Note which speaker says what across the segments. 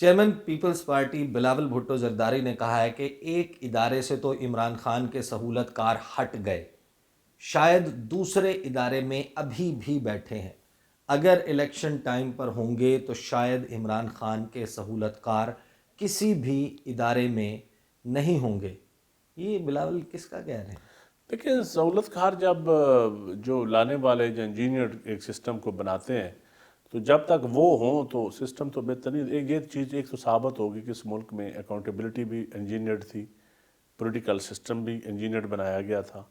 Speaker 1: Chairman peoples party Bilawal Bhutto Zardari نے کہا ہے کہ ایک ادارے سے تو عمران خان کے سہولت کار ہٹ گئے، شاید دوسرے ادارے میں ابھی بھی بیٹھے ہیں، اگر الیکشن ٹائم پر ہوں گے تو شاید عمران خان کے سہولت کار کسی بھی ادارے میں نہیں ہوں گے۔ یہ بلاول کس کا کہہ رہے ہیں؟
Speaker 2: دیکھیں، سہولت کار جب جو لانے والے جو انجینئر ایک سسٹم کو بناتے ہیں تو جب تک وہ ہوں تو سسٹم تو بہتر نہیں۔ یہ چیز ایک تو ثابت ہوگی کہ اس ملک میں اکاؤنٹیبلٹی بھی انجینئرڈ تھی، پولیٹیکل سسٹم بھی انجینئرڈ بنایا گیا تھا،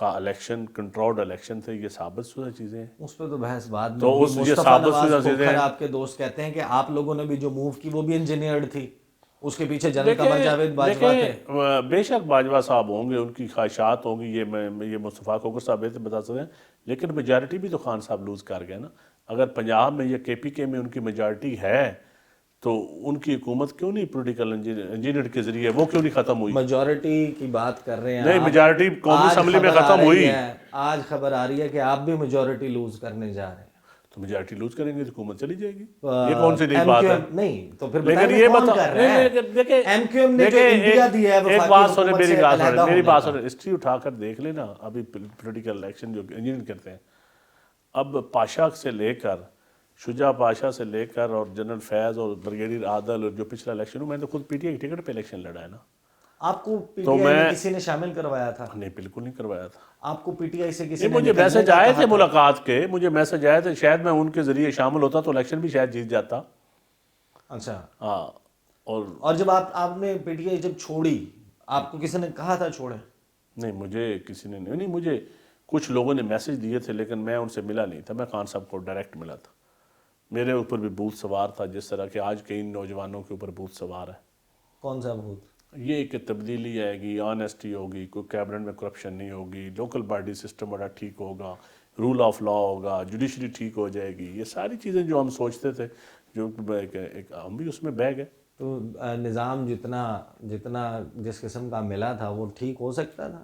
Speaker 2: الیکشن کنٹرولڈ الیکشن تھے، یہ ثابت شدہ چیزیں ہیں۔
Speaker 1: اس پہ تو بحث بعد میں
Speaker 2: تو
Speaker 1: ہوگی۔
Speaker 2: یہ
Speaker 1: مصطفیٰ
Speaker 2: ثابت
Speaker 1: نواز
Speaker 2: شدہ چیزیں
Speaker 1: کھوکھر
Speaker 2: ہیں۔
Speaker 1: آپ کے دوست کہتے ہیں کہ آپ لوگوں نے بھی جو موو کی وہ بھی انجینئرڈ تھی، اس کے پیچھے جنرل قمر جاوید باجوہ تھے۔
Speaker 2: دیکھیں، بے شک باجوہ صاحب ہوں گے، ان کی خواہشات ہوں گی، یہ مصطفیٰ کھوکھر صاحب بہتر بتا سکتے ہیں، لیکن میجارٹی بھی تو خان صاحب لوز کر گئے نا۔ اگر پنجاب میں یا کے پی کے میں ان کی میجارٹی ہے تو ان کی حکومت کیوں نہیں پولیٹیکل انجینئر کے ذریعے وہ کیوں نہیں ختم ہوئی؟
Speaker 1: میجورٹی کی بات کر رہے ہیں
Speaker 2: نہیں،
Speaker 1: آپ۔
Speaker 2: میجارٹی قومی اسمبلی میں ختم ہوئی۔
Speaker 1: آج خبر آ رہی ہے کہ آپ بھی میجورٹی لوز کرنے جا رہے ہیں۔
Speaker 2: تو میجارٹی لوز کریں گے تو حکومت چلی جائے گی، یہ کون سی نئی بات ہے؟
Speaker 1: نہیں تو پھر
Speaker 2: لیکن
Speaker 1: بتائیں
Speaker 2: یہ
Speaker 1: کون
Speaker 2: بتا،
Speaker 1: کر رہا ہے؟
Speaker 2: دیکھیں
Speaker 1: ایم کیو ایم نے جو انڈیا دیا ہے
Speaker 2: ایک
Speaker 1: وفاقی
Speaker 2: بات سنیں،
Speaker 1: حکومت
Speaker 2: میری
Speaker 1: سے
Speaker 2: بات
Speaker 1: علیحدہ
Speaker 2: سنیں، میری
Speaker 1: ہونے
Speaker 2: بات
Speaker 1: کا۔
Speaker 2: سنیں، ہسٹری اٹھا کر دیکھ لینا، ابھی پولیٹیکل الیکشن جو انجینئر کرتے ہیں، اب پاشا سے لے کر شجاع پاشا سے لے کر اور جنرل فیض اور بریگیڈیئر عادل اور جو پچھلا الیکشن ہوں، میں نے خود پی ٹی آئی کی ٹکٹ پہ الیکشن لڑا ہے نا۔
Speaker 1: آپ کو پی ٹی آئی میں کسی نے شامل کروایا تھا؟
Speaker 2: نہیں، بالکل نہیں کروایا تھا۔
Speaker 1: آپ کو پی ٹی آئی سے کسی نے
Speaker 2: مجھے
Speaker 1: نکلنے
Speaker 2: میسج
Speaker 1: کا
Speaker 2: آئے
Speaker 1: کہا
Speaker 2: تھے
Speaker 1: تھا؟
Speaker 2: ملاقات کے، مجھے میسج آئے تھے، شاید میں ان کے ذریعے شامل ہوتا تو الیکشن بھی شاید جیت جاتا۔
Speaker 1: اچھا،
Speaker 2: ہاں،
Speaker 1: اور جب آپ نے پی ٹی آئی جب چھوڑی، آپ کو کسی نے کہا تھا چھوڑیں؟
Speaker 2: نہیں، مجھے کسی نے نہیں، مجھے کچھ لوگوں نے میسج دیے تھے لیکن میں ان سے ملا نہیں تھا، میں خان صاحب کو ڈائریکٹ ملا تھا۔ میرے اوپر بھی بوتھ سوار تھا، جس طرح کہ آج کئی نوجوانوں کے اوپر بوتھ سوار ہے۔
Speaker 1: کون سا بھوت؟
Speaker 2: یہ کہ تبدیلی آئے گی، آنیسٹی ہوگی، کوئی کیبنٹ میں کرپشن نہیں ہوگی، لوکل باڈی سسٹم بڑا ٹھیک ہوگا، رول آف لا ہوگا، جوڈیشری ٹھیک ہو جائے گی، یہ ساری چیزیں جو ہم سوچتے تھے، جو ہم بھی اس میں بہ گئے۔
Speaker 1: تو نظام جتنا جس قسم کا ملا تھا وہ ٹھیک ہو سکتا تھا؟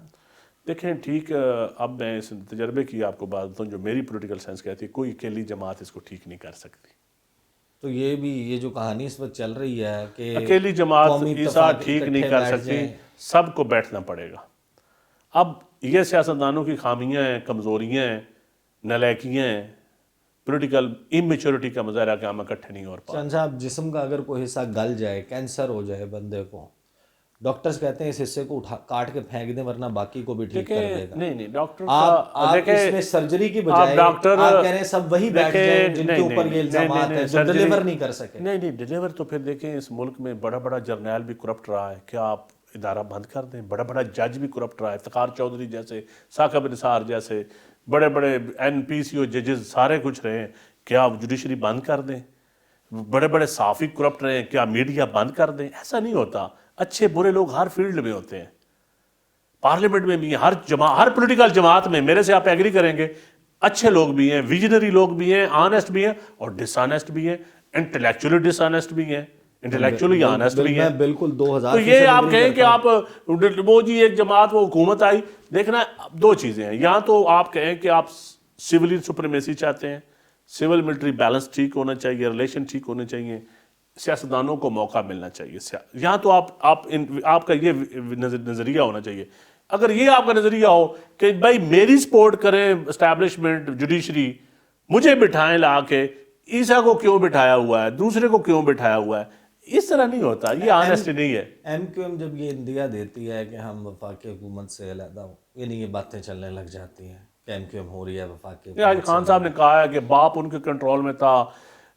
Speaker 2: دیکھیں، ٹھیک، اب میں اس تجربے کی آپ کو بات بتاؤں، جو میری پولیٹیکل سائنس کہتی ہے، کوئی اکیلی جماعت اس کو ٹھیک نہیں کر سکتی۔
Speaker 1: تو یہ جو کہانی اس وقت چل رہی ہے کہ
Speaker 2: اکیلی جماعت
Speaker 1: قومی
Speaker 2: ایسا
Speaker 1: اتفاق
Speaker 2: ٹھیک نہیں
Speaker 1: اکٹھے
Speaker 2: کر
Speaker 1: بیٹھ
Speaker 2: سکتی،
Speaker 1: جائیں۔
Speaker 2: سب کو بیٹھنا پڑے گا۔ اب یہ سیاستدانوں کی خامیاں ہیں، کمزوریاں ہیں، نالائکیاں ہیں، پولیٹیکل ایمیچورٹی کا مظاہرہ کہ ہم اکٹھے نہیں ہو پا۔
Speaker 1: چند صاحب، جسم کا اگر کوئی حصہ گل جائے، کینسر ہو جائے بندے کو، ڈاکٹرز کہتے ہیں اس حصے کو کاٹ کے پھینک دیں ورنہ باقی کو بھی ٹھیک کر دے گا۔
Speaker 2: نہیں، ڈاکٹر
Speaker 1: آپ اس میں سرجری کی بجائے آپ کہہ رہے ہیں سب وہی بیٹھ جائیں جن کے اوپر یہ الزامات ہیں جو ڈیلیور نہیں کر سکے۔
Speaker 2: نہیں، ڈیلیور تو پھر دیکھیں، اس ملک میں بڑا بڑا جرنیل بھی کرپٹ رہا ہے، کیا آپ ادارہ بند کر دیں؟ بڑا بڑا جج بھی کرپٹ رہا ہے، افتخار چودھری جیسے، ثاقب نثار جیسے بڑے بڑے این پی سی او ججز سارے کچھ رہے ہیں، کیا آپ جوڈیشری بند کر دیں؟ بڑے بڑے صحافی کرپٹ رہے ہیں، کیا میڈیا بند کر دیں؟ ایسا نہیں ہوتا۔ اچھے برے لوگ ہر فیلڈ میں ہوتے ہیں، پارلیمنٹ میں بھی ہیں، ہر پولیٹیکل جماعت میں، میرے سے آپ ایگری کریں گے، اچھے لوگ بھی ہیں، ویژنری لوگ بھی ہیں، آنیسٹ بھی ہیں اور ڈس آنیسٹ بھی ہیں، انٹلیکچولی ڈس آنیسٹ بھی ہیں، انٹلیکچولی آنیسٹ بھی ہیں۔
Speaker 1: میں بالکل 2000
Speaker 2: تو یہ آپ کہیں کہ آپ وہ جی ایک جماعت وہ حکومت آئی، دیکھنا دو چیزیں ہیں، یا تو آپ کہیں کہ آپ سولی سپریمیسی چاہتے ہیں، سول ملٹری بیلنس ٹھیک ہونا چاہیے، ریلیشن ٹھیک ہونے چاہیے، سیاستدانوں کو موقع ملنا چاہیے، یہاں تو آپ کا یہ نظریہ ہونا چاہیے۔ اگر یہ آپ کا نظریہ ہو کہ بھائی میری سپورٹ کریں اسٹیبلشمنٹ جوڈیشری، مجھے بٹھائیں لا کے، عیسیٰ کو کیوں بٹھایا ہوا ہے، دوسرے کو کیوں بٹھایا ہوا ہے، اس طرح نہیں ہوتا، یہ آنیسٹی نہیں ہے۔
Speaker 1: ایم کیو ایم جب یہ اندیا دیتی ہے کہ ہم وفاقی حکومت سے علیحدہ ہوں، یعنی یہ باتیں چلنے لگ جاتی ہیں کہ ایم کیو ایم ہو رہی ہے وفاقی
Speaker 2: آج
Speaker 1: حکومت سے۔
Speaker 2: خان صاحب نے کہا ہے کہ باپ ان کے کنٹرول میں تھا،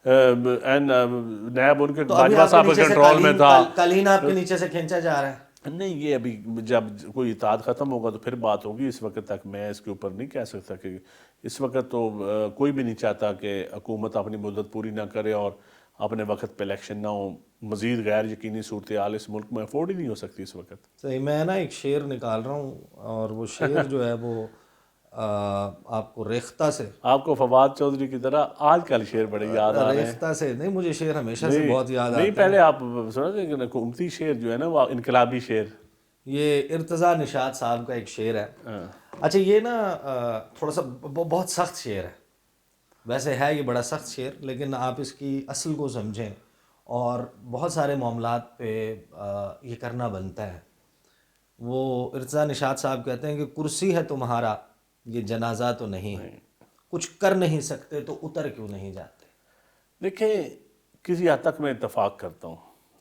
Speaker 2: نیب ان کے باجوہ صاحب کے کنٹرول میں تھا۔
Speaker 1: قالین آپ کے نیچے سے کھینچا جا رہا ہے۔
Speaker 2: نہیں، یہ ابھی جب کوئی اتحاد ختم ہوگا تو پھر بات ہوگی، اس وقت تک میں اس کے اوپر نہیں کہہ سکتا کہ اس وقت تو کوئی بھی نہیں چاہتا کہ حکومت اپنی مدت پوری نہ کرے اور اپنے وقت پہ الیکشن نہ ہو۔ مزید غیر یقینی صورتحال اس ملک میں افورڈ ہی نہیں ہو سکتی اس وقت۔
Speaker 1: صحیح، میں نا ایک شعر نکال رہا ہوں اور وہ شعر جو ہے وہ آپ کو ریختہ سے،
Speaker 2: آپ کو فواد چودھری کی طرح آج کل شعر بڑے یاد آ رہے ہیں۔
Speaker 1: ریختہ سے نہیں، مجھے شعر ہمیشہ سے بہت یاد آتے ہیں۔
Speaker 2: نہیں، پہلے آپ سنا تھے کہ حکومتی شعر جو ہے نا وہ انقلابی شعر،
Speaker 1: یہ ارتضیٰ نشاط صاحب کا ایک شعر ہے۔ اچھا، یہ نا تھوڑا سا بہت سخت شعر ہے، ویسے ہے یہ بڑا سخت شعر، لیکن آپ اس کی اصل کو سمجھیں اور بہت سارے معاملات پہ یہ کرنا بنتا ہے. وہ ارتضا نشاط صاحب کہتے ہیں کہ کرسی ہے تمہارا یہ جنازہ تو نہیں ہے, کچھ کر نہیں سکتے تو اتر کیوں نہیں جاتے.
Speaker 2: دیکھیں کسی حد تک میں اتفاق کرتا ہوں.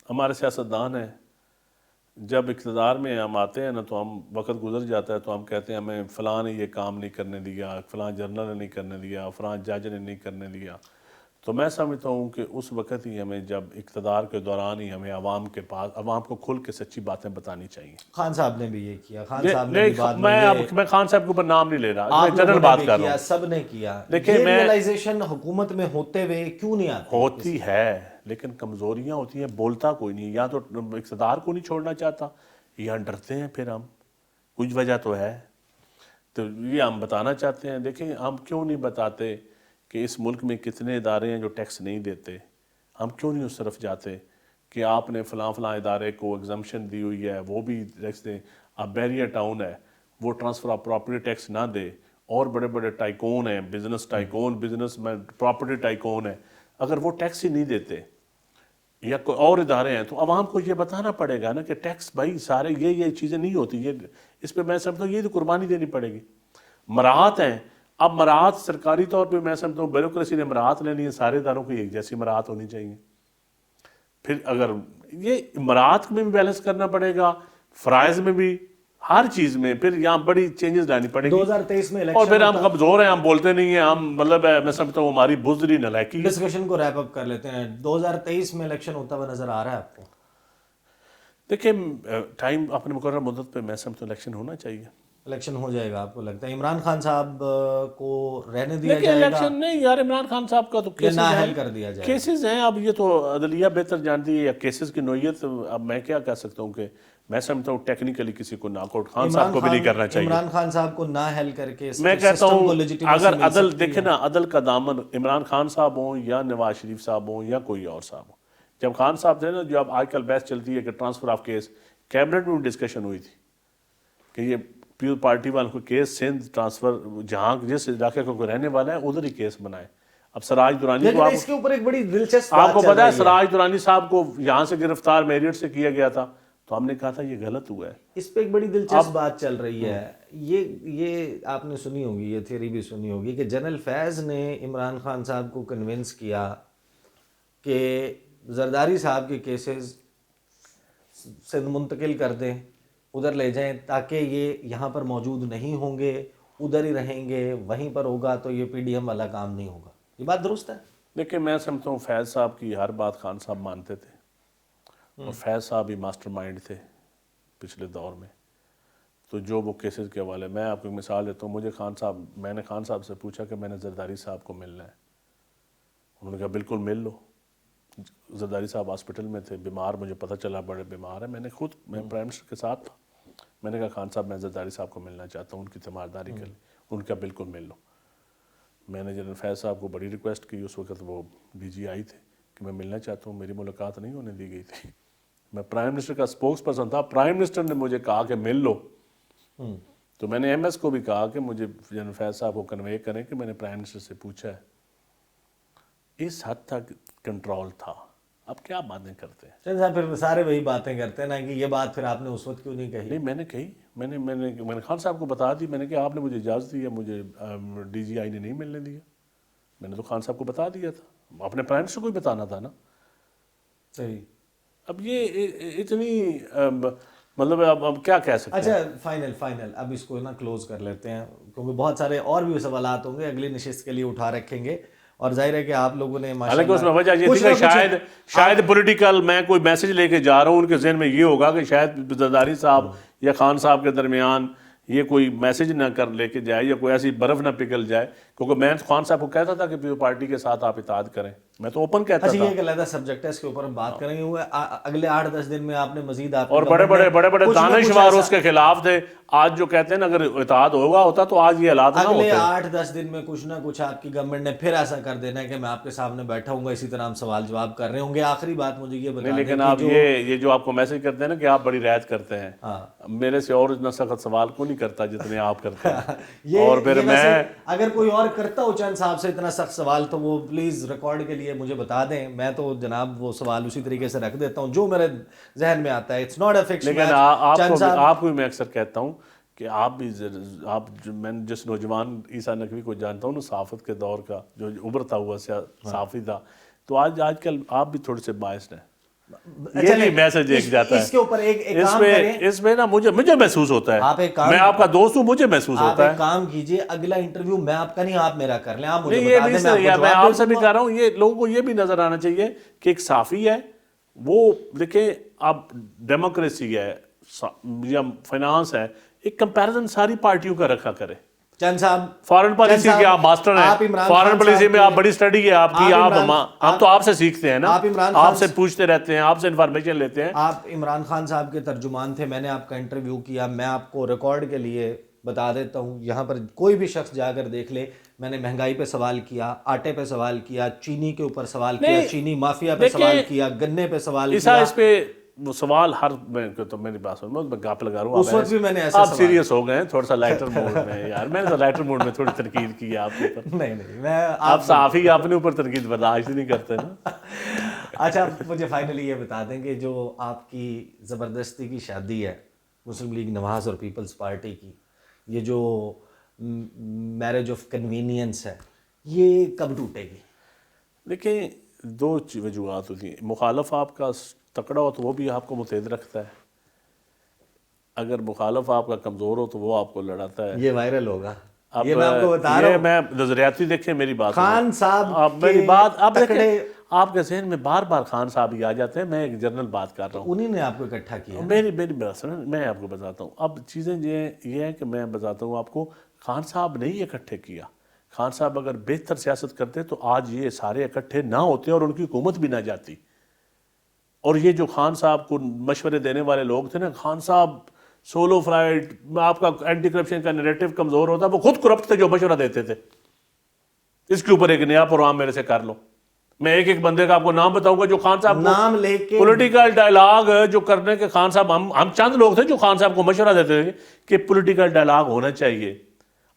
Speaker 2: ہمارے سیاستدان ہیں جب اقتدار میں ہم آتے ہیں نا تو ہم وقت گزر جاتا ہے تو ہم کہتے ہیں ہمیں فلاں نے یہ کام نہیں کرنے دیا, فلاں جنرل نے نہیں کرنے دیا, فلاں جج نے نہیں کرنے دیا. تو میں سمجھتا ہوں کہ اس وقت ہی ہمیں جب اقتدار کے دوران ہی ہمیں عوام کے پاس عوام کو کھل کے سچی باتیں بتانی چاہیے.
Speaker 1: خان صاحب نے بھی یہ کیا, خان صاحب نے بھی بعد
Speaker 2: میں خان صاحب کے اوپر نام نہیں لے رہا, میں
Speaker 1: آپ
Speaker 2: جنرل بات کر رہا ہوں.
Speaker 1: سب نے کیا.
Speaker 2: دیکھیں
Speaker 1: یہ
Speaker 2: میں
Speaker 1: ریئلائزیشن حکومت میں ہوتے ہوئے کیوں نہیں آتی؟
Speaker 2: ہوتی ہے لیکن کمزوریاں ہوتی ہیں, بولتا کوئی نہیں, یا تو اقتدار کو نہیں چھوڑنا چاہتا یا ڈرتے ہیں. پھر ہم کچھ وجہ تو ہے, تو یہ ہم بتانا چاہتے ہیں. دیکھیں ہم کیوں نہیں بتاتے کہ اس ملک میں کتنے ادارے ہیں جو ٹیکس نہیں دیتے. ہم کیوں نہیں اس طرف جاتے کہ آپ نے فلاں فلاں ادارے کو ایگزمپشن دی ہوئی ہے وہ بھی ٹیکس دیں. اب بیریا ٹاؤن ہے وہ ٹرانسفر آف پراپرٹی ٹیکس نہ دے, اور بڑے بڑے ٹائکون ہیں, بزنس ٹائکون, بزنس میں پراپرٹی ٹائکون ہے, اگر وہ ٹیکس ہی نہیں دیتے یا کوئی اور ادارے ہیں تو عوام کو یہ بتانا پڑے گا نا کہ ٹیکس بھائی سارے یہ چیزیں نہیں ہوتی. یہ اس پہ میں سمجھتا ہوں یہ تو قربانی دینی پڑے گی. مراعات ہیں, اب مراعات سرکاری طور پہ میں سمجھتا ہوں بیوروکریسی نے مراعات لینی ہے, سارے اداروں کی ایک جیسی مراعات ہونی چاہیے. پھر اگر یہ مراعات میں بھی بیلنس کرنا پڑے گا, فرائض میں بھی, ہر چیز میں پھر یہاں بڑی چینجز لانی پڑے گی.
Speaker 1: 2023 میں
Speaker 2: اور پھر
Speaker 1: الیکشن
Speaker 2: ہم کمزور ہیں, ہم بولتے نہیں ہیں, ہم مطلب میں سمجھتا ہوں ہماری بزدلی نالائکی ہے.
Speaker 1: ڈسکشن کو ریپ اپ کر لیتے ہیں. 2023 میں الیکشن ہوتا ہوا نظر آ رہا ہے آپ کو؟
Speaker 2: دیکھیں ٹائم اپنے مقررہ مدت پہ میں سمجھتا ہوں الیکشن ہونا چاہیے.
Speaker 1: الیکشن ہو جائے گا آپ کو لگتا ہے؟ عمران خان صاحب کو رہنے دیا
Speaker 2: لیکن
Speaker 1: جائے گا
Speaker 2: الیکشن نہیں یار, عمران خان صاحب کا تو
Speaker 1: یا
Speaker 2: کیسز
Speaker 1: نااہل
Speaker 2: ہیں,
Speaker 1: کر دیا جائے گا؟
Speaker 2: کیسز ہیں. اب یہ تو عدلیہ بہتر جانتی ہے یا کیسز کی نوعیت. اب میں کیا کہہ سکتا ہوں کہ میں سمجھتا ہوں ٹیکنیکلی کسی کو ناک آؤٹ خان صاحب کو بھی نہیں کرنا چاہیے.
Speaker 1: عمران خان صاحب کو نااہل کر کے
Speaker 2: میں کہتا
Speaker 1: سسٹم کو
Speaker 2: ہوں
Speaker 1: legitimacy
Speaker 2: اگر
Speaker 1: مل
Speaker 2: عدل
Speaker 1: سکتی
Speaker 2: دیکھیں
Speaker 1: ہے.
Speaker 2: نا, عدل کا دامن عمران خان صاحب ہوں یا نواز شریف صاحب ہوں یا کوئی اور صاحب ہوں. جب خان صاحب تھے نا, جو اب آج کل بحث چلتی ہے کہ ٹرانسفر آف کیس, کیبنٹ میں بھی ڈسکشن ہوئی تھی کہ یہ پیپل پارٹی والوں کو کیس سندھ ٹرانسفر جہاں جس علاقے کو رہنے والا ہے ادھر ہی کیس بنائے. اب سراج درانی
Speaker 1: لیکن
Speaker 2: کو
Speaker 1: اس کے اوپر ایک بڑی دلچسپ
Speaker 2: آپ
Speaker 1: بات
Speaker 2: کو
Speaker 1: چل
Speaker 2: پتا ہے
Speaker 1: رہی ہے.
Speaker 2: سراج درانی صاحب کو یہاں سے گرفتار میریٹ سے کیا گیا تھا, تو ہم نے کہا تھا یہ غلط ہوا ہے.
Speaker 1: اس پہ ایک بڑی دلچسپ بات چل رہی ہے. یہ آپ نے سنی ہوگی, یہ تھیوری بھی سنی ہوگی کہ جنرل فیض نے عمران خان صاحب کو کنونس کیا کہ زرداری صاحب کے کیسز سے منتقل کر دیں, ادھر لے جائیں, تاکہ یہ یہاں پر موجود نہیں ہوں گے, ادھر ہی رہیں گے, وہیں پر ہوگا تو یہ پی ڈی ایم والا کام نہیں ہوگا. یہ بات درست ہے؟
Speaker 2: دیکھیں میں سمجھتا ہوں فیض صاحب کی ہر بات خان صاحب مانتے تھے, اور فیض صاحب ہی ماسٹر مائنڈ تھے پچھلے دور میں. تو جو وہ کیسز کے حوالے, میں آپ کو ایک مثال دیتا ہوں. میں نے خان صاحب سے پوچھا کہ میں نے زرداری صاحب کو ملنا ہے. انہوں نے کہا بالکل مل لو. زرداری صاحب ہاسپٹل میں تھے, بیمار, مجھے پتہ چلا بڑے بیمار ہیں. میں پرائم منسٹر کے ساتھ تھا. میں نے کہا خان صاحب میں زرداری صاحب کو ملنا چاہتا ہوں, ان کی تیمارداری کے لیے. ان کا بالکل مل لو. میں نے جنرل فیض صاحب کو بڑی ریکویسٹ کی, اس وقت وہ ڈی جی آئی تھے, کہ میں ملنا چاہتا ہوں. میری ملاقات نہیں ہونے دی گئی تھی. میں پرائم منسٹر کا اسپوکس پرسن تھا, پرائم منسٹر نے مجھے کہا کہ مل لو. تو میں نے ایم ایس کو بھی کہا کہ مجھے جنرل فیض صاحب کو کنوے کریں کہ میں نے پرائم منسٹر سے پوچھا ہے. اس حد تک کنٹرول تھا. اب کیا باتیں کرتے ہیں
Speaker 1: چند صاحب, پھر سارے وہی باتیں کرتے ہیں نا کہ یہ بات پھر آپ نے اس وقت کیوں نہیں کہی؟
Speaker 2: نہیں میں نے کہی, میں نے خان صاحب کو بتا دی. میں نے کہا آپ نے مجھے اجازت دی ہے, مجھے ڈی جی آئی نے نہیں ملنے دیا. میں نے تو خان صاحب کو بتا دیا تھا, اپنے پرائم منسٹر کو بھی بتانا تھا نا.
Speaker 1: صحیح.
Speaker 2: اب یہ اتنی مطلب اب کیا کہہ سکتے ہیں.
Speaker 1: اچھا فائنل اب اس کو نا کلوز کر لیتے ہیں, کیونکہ بہت سارے اور بھی سوالات ہوں گے, اگلی نشست کے لیے اٹھا رکھیں گے. اور ظاہر ہے کہ آپ لوگوں نے
Speaker 2: حالانکہ اس میں وجہ یہ تھی کہ شاید پولیٹیکل میں کوئی میسج لے کے جا رہا ہوں, ان کے ذہن میں یہ ہوگا کہ شاید زرداری صاحب یا خان صاحب کے درمیان یہ کوئی میسج نہ کر لے کے جائے, یا کوئی ایسی برف نہ پگھل جائے. کیونکہ میں خان صاحب کو کہتا تھا کہ پیپل پارٹی کے ساتھ آپ اتحاد کریں, میں تو اوپن کہتا تھا.
Speaker 1: یہ ایک علیحدہ سبجیکٹ ہے, اس کے اوپر ہم بات کریں گے. اگلے 8-10 دن میں آپ نے مزید
Speaker 2: اور بڑے بڑے دانشور اس کے خلاف تھے. آج جو کہتے ہیں نا اگر اتحاد ہوتا تو آج یہ حالات نہ ہوتے.
Speaker 1: اگلے 8-10 دن میں کچھ نہ کچھ آپ کی گورنمنٹ نے پھر ایسا کر دینا ہے کہ میں آپ کے سامنے بیٹھا ہوں گا, اسی طرح ہم سوال جواب کر رہے ہوں گے. آخری بات مجھے یہ بتا دیں,
Speaker 2: لیکن آپ یہ جو آپ کو میسج کرتے ہیں نا کہ آپ بڑی رعایت کرتے ہیں, میرے سے اور اتنا سخت سوال کو نہیں کرتا جتنے آپ کرتے ہیں.
Speaker 1: یہ
Speaker 2: اور پھر میں
Speaker 1: اگر کوئی اور کرتا ہو چند صاحب سے اتنا سخت سوال تو وہ پلیز ریکارڈ کے لیے مجھے بتا دیں. میں تو جناب وہ سوال اسی طریقے سے رکھ دیتا ہوں جو میرے ذہن میں آتا ہے. اٹس ناٹ اے فکس
Speaker 2: لیکن
Speaker 1: میچ.
Speaker 2: آپ کو میں اکثر کہتا ہوں کہ آپ بھی میں جس نوجوان عیسیٰ نقوی کو جانتا ہوں نا، صحافت کے دور کا جو ابھرتا ہوا صحافی تھا، تو آج کل آپ بھی تھوڑے سے باعث ہیں. یہ بھی میسج ایک جاتا ہے
Speaker 1: اس کے اوپر ایک کام کریں.
Speaker 2: اس میں نا مجھے محسوس ہوتا ہے، میں آپ کا دوست ہوں، مجھے محسوس
Speaker 1: آپ
Speaker 2: ہوتا
Speaker 1: ایک
Speaker 2: ہے.
Speaker 1: کام کیجئے، اگلا انٹرویو میں آپ کا نہیں آپ میرا کر لیں. آپ مجھے
Speaker 2: نہیں، یہ
Speaker 1: بتا
Speaker 2: بھی
Speaker 1: دیں،
Speaker 2: صحیح ہے. میں آپ سے بھی
Speaker 1: دوں
Speaker 2: کہہ رہا ہوں، یہ لوگوں کو یہ بھی نظر آنا چاہیے کہ ایک صحافی ہے، وہ دیکھیں اب ڈیموکریسی ہے یا فائنانس ہے، ایک کمپیریزن ساری پارٹیوں کا رکھا کرے.
Speaker 1: چند صاحب
Speaker 2: فارن پالیسی کے آپ ماسٹر ہیں، فارن پالیسی میں آپ بڑی سٹڈی ہے آپ کی. ہم تو آپ سے سیکھتے ہیں نا، آپ سے پوچھتے رہتے ہیں، آپ سے انفارمیشن لیتے ہیں.
Speaker 1: آپ عمران خان صاحب کے ترجمان تھے، میں نے آپ کا انٹرویو کیا. میں آپ کو ریکارڈ کے لیے بتا دیتا ہوں، یہاں پر کوئی بھی شخص جا کر دیکھ لے. میں نے مہنگائی پہ سوال کیا، آٹے پہ سوال کیا، چینی کے اوپر سوال کیا، چینی مافیا پہ سوال کیا، گنے پہ سوال کیا.
Speaker 2: اس پہ وہ سوال ہر تو میری بات سنو، میں گاپ لگا رہا ہوں.
Speaker 1: اس وقت بھی میں نے ایسے
Speaker 2: آپ سیریس ہو گئے ہیں تھوڑا سا لائٹر موڈ میں. یار میں نے لائٹر موڈ میں تھوڑی تنقید کی ہے آپ کے اوپر.
Speaker 1: نہیں میں
Speaker 2: آپ صحافی اپنے اوپر تنقید برداشت نہیں کرتے نا.
Speaker 1: اچھا مجھے فائنلی یہ بتا دیں کہ جو آپ کی زبردستی کی شادی ہے مسلم لیگ نواز اور پیپلز پارٹی کی، یہ جو میرج آف کنوینئنس ہے، یہ کب ٹوٹے گی؟
Speaker 2: دیکھیں، دو وجوہات ہوتی ہیں. مخالف آپ کا تکڑا ہو تو وہ بھی آپ کو متحد رکھتا ہے، اگر مخالف آپ کا کمزور ہو تو وہ آپ کو لڑاتا ہے.
Speaker 1: یہ وائرل ہوگا.
Speaker 2: اب
Speaker 1: یہ میں آپ کو بتا رہا
Speaker 2: یہ
Speaker 1: ہوں.
Speaker 2: میں نظریاتی دیکھیں میری بات
Speaker 1: خان صاحب
Speaker 2: آپ میری بات آپ
Speaker 1: تکڑے،
Speaker 2: دیکھیں، آپ کے ذہن میں بار بار خان صاحب ہی آ جاتے ہیں. میں ایک جنرل بات کر رہا ہوں.
Speaker 1: انہی نے آپ کو اکٹھا کیا.
Speaker 2: میری بات سنیں، میں آپ کو بتاتا ہوں. اب چیزیں یہ ہے کہ میں بتاتا ہوں آپ کو، خان صاحب نے ہی اکٹھے کیا. خان صاحب اگر بہتر سیاست کرتے تو آج یہ سارے اکٹھے نہ ہوتے اور ان کی حکومت بھی نہ جاتی. اور یہ جو خان صاحب کو مشورے دینے والے لوگ تھے نا، خان صاحب سولو فلائٹ، آپ کا اینٹی کرپشن کا نیریٹو کمزور ہوتا، وہ خود کرپٹ تھے جو مشورہ دیتے تھے. اس کے اوپر ایک نیا پروگرام میرے سے کر لو. میں ایک بندے کا آپ کو نام بتاؤں گا جو خان صاحب
Speaker 1: نام لے کے
Speaker 2: پولیٹیکل ڈائلاگ جو کرنے کے خان صاحب، ہم چند لوگ تھے جو خان صاحب کو مشورہ دیتے تھے کہ پولیٹیکل ڈائلاگ ہونا چاہیے،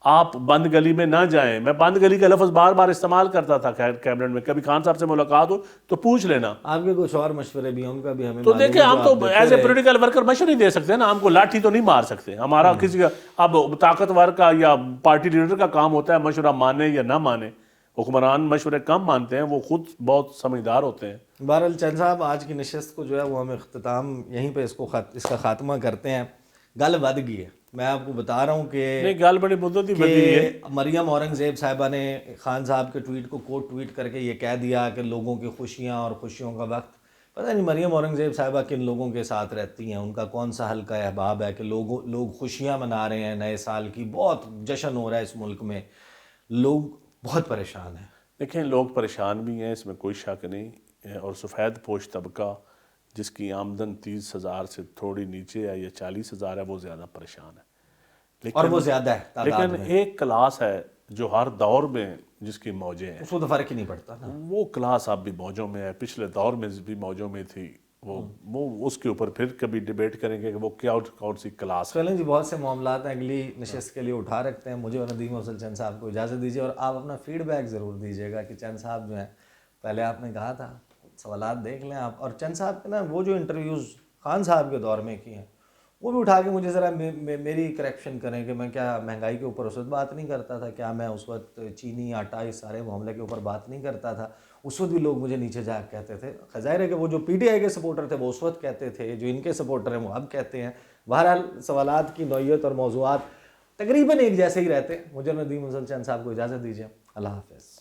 Speaker 2: آپ بند گلی میں نہ جائیں. میں بند گلی کا لفظ بار بار استعمال کرتا تھا کیبنٹ میں. کبھی خان صاحب سے ملاقات ہو تو پوچھ لینا.
Speaker 1: آپ کے کچھ اور مشورے بھی ہیں، ان کا بھی ہمیں
Speaker 2: تو دیکھیں، ہم تو ایز اے پولیٹیکل ورکر مشورے دے سکتے ہیں نا، ہم کو لاٹھی تو نہیں مار سکتے. ہمارا کسی کا اب طاقتور کا یا پارٹی لیڈر کا کام ہوتا ہے مشورہ مانے یا نہ مانے. حکمران مشورے کم مانتے ہیں، وہ خود بہت سمجھدار ہوتے ہیں.
Speaker 1: بہرحال چند صاحب، آج کی نشست کو جو ہے وہ ہم اختتام یہیں پہ اس کا خاتمہ کرتے ہیں. گل ود گئی ہے. میں آپ کو بتا رہا ہوں کہ
Speaker 2: گل بڑی مدت ہی بدی ہے.
Speaker 1: مریم اورنگزیب صاحبہ نے خان صاحب کے ٹویٹ کو کوٹ ٹویٹ کر کے یہ کہہ دیا کہ لوگوں کی خوشیاں اور خوشیوں کا وقت. پتہ نہیں مریم اورنگزیب صاحبہ کن لوگوں کے ساتھ رہتی ہیں، ان کا کون سا حلقہ احباب ہے کہ لوگ خوشیاں منا رہے ہیں نئے سال کی. بہت جشن ہو رہا ہے اس ملک میں، لوگ بہت پریشان ہیں.
Speaker 2: دیکھیں، لوگ پریشان بھی ہیں، اس میں کوئی شک نہیں. اور سفید پوش طبقہ جس کی آمدن 30,000 سے تھوڑی نیچے ہے یا 40,000 ہے، وہ زیادہ پریشان ہے.
Speaker 1: اور وہ زیادہ ہے تعداد
Speaker 2: لیکن
Speaker 1: میں.
Speaker 2: ایک کلاس ہے جو ہر دور میں جس کی موجیں ہیں،
Speaker 1: اس کو تو فرق ہی نہیں پڑتا نا.
Speaker 2: وہ کلاس اب بھی موجوں میں ہے، پچھلے دور میں بھی موجوں میں تھی. وہ اس کے اوپر پھر کبھی ڈیبیٹ کریں گے کہ وہ کون سی کلاس ہے.
Speaker 1: چلیں جی، بہت سے معاملات ہیں، اگلی نشست کے لیے اٹھا رکھتے ہیں. مجھے اور ندیم افضل چند صاحب کو اجازت دیجیے، اور آپ اپنا فیڈ بیک ضرور دیجیے گا کہ چند صاحب جو ہیں، پہلے آپ نے کہا تھا سوالات دیکھ لیں آپ، اور چند صاحب کے نا وہ جو انٹرویوز خان صاحب کے دور میں کی ہیں وہ بھی اٹھا کے مجھے ذرا میری کریکشن کریں کہ میں کیا مہنگائی کے اوپر اس وقت بات نہیں کرتا تھا، کیا میں اس وقت چینی آٹا اس سارے معاملے کے اوپر بات نہیں کرتا تھا. اس وقت بھی لوگ مجھے نیچے جا کے کہتے تھے. ظاہر ہے کہ وہ جو پی ٹی آئی کے سپورٹر تھے وہ اس وقت کہتے تھے، جو ان کے سپورٹر ہیں وہ اب کہتے ہیں. بہرحال سوالات کی نوعیت اور موضوعات تقریباً ایک جیسے ہی رہتے ہیں. مجھے ندیم افضل چند صاحب کو اجازت دیجیے. اللہ حافظ.